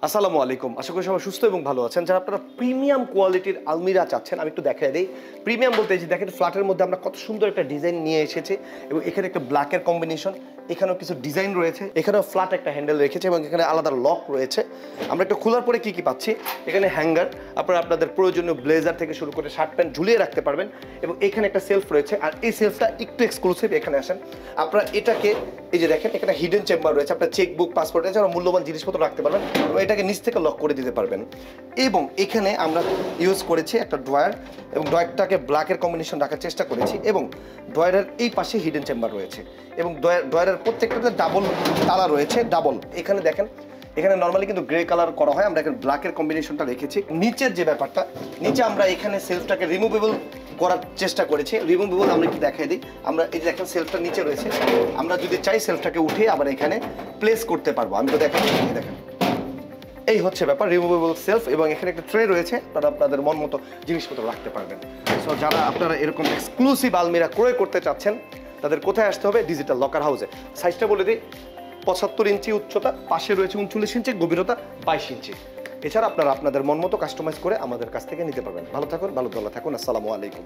আসসালামু আলাইকুম। আশা করি সবাই সুস্থ এবং ভালো আছেন। যারা আপনারা প্রিমিয়াম কোয়ালিটির আলমিরা চাচ্ছেন, আমি একটু দেখায় দেই। প্রিমিয়াম বলতে এই যে দেখেন ফ্ল্যাটের মধ্যে আমরা কত সুন্দর একটা ডিজাইন নিয়ে এসেছি এবং এখানে একটা ব্ল্যাকের কম্বিনেশন, এখানেও কিছু ডিজাইন রয়েছে, এখানেও ফ্ল্যাট একটা হ্যান্ডেল রেখেছে এবং এখানে আলাদা লক রয়েছে। আমরা একটু খোলার পরে কি পাচ্ছি, এখানে হ্যাঙ্গার, আপনারা আপনাদের প্রয়োজনীয় ব্লেজার থেকে শুরু করে শার্ট প্যান্ট ঝুলিয়ে রাখতে পারবেন এবং এখানে একটা সেলফ রয়েছে। আর এই সেলফটা একটু এক্সক্লুসিভ, এখানে আসেন আপনারা এটাকে এই যে দেখেন এখানে হিডেন চেম্বার রয়েছে, আপনার চেকবুক পাসপোর্ট এছাড়া মূল্যবান জিনিসপত্র রাখতে পারবেন এবং এটাকে নিচ থেকে লক করে দিতে পারবেন। এবং এখানে আমরা ইউজ করেছি একটা ড্রয়ার এবং ড্রয়ারটাকে ব্ল্যাকের কম্বিনেশন রাখার চেষ্টা করেছি এবং ড্রয়ারের এই পাশে হিডেন চেম্বার রয়েছে এবং ড্রয়ারের প্রত্যেকটাতে ডাবল তালা রয়েছে, ডাবল। এখানে দেখেন এখানে নর্মালি কিন্তু গ্রে কালার করা হয়, আমরা এখানে ব্ল্যাকের কম্বিনেশনটা রেখেছি। নিচের যে ব্যাপারটা, নিচে আমরা এখানে সেলফটাকে রিমুভেবল করার চেষ্টা করেছি। রিমুভেবল আমরা একটু দেখাই দিই। আমরা এই যে দেখেন সেলফটা নিচে রয়েছে, আমরা যদি চাই সেলফটাকে উঠিয়ে আবার এখানে প্লেস করতে পারবো। আমি তো দেখেন দেখেন এই হচ্ছে ব্যাপার, রিমুভেবল সেলফ এবং এখানে একটা ট্রে রয়েছে, আপনারা আপনাদের মন মতো জিনিসপত্র রাখতে পারবেন। সো যারা আপনারা এরকম এক্সক্লুসিভ আলমিরা ক্রয় করতে চাচ্ছেন তাদের কোথায় আসতে হবে? ডিজিটাল লকার হাউসে। সাইজটা বলে দিই, 75 ইঞ্চি উচ্চতা, পাশে রয়েছে 39 ইঞ্চি, গভীরতা 22 ইঞ্চি। এছাড়া আপনারা আপনাদের মন মতো কাস্টমাইজ করে আমাদের কাছ থেকে নিতে পারবেন। ভালো থাকুন, ভালো থাকুন। আসসালামু আলাইকুম।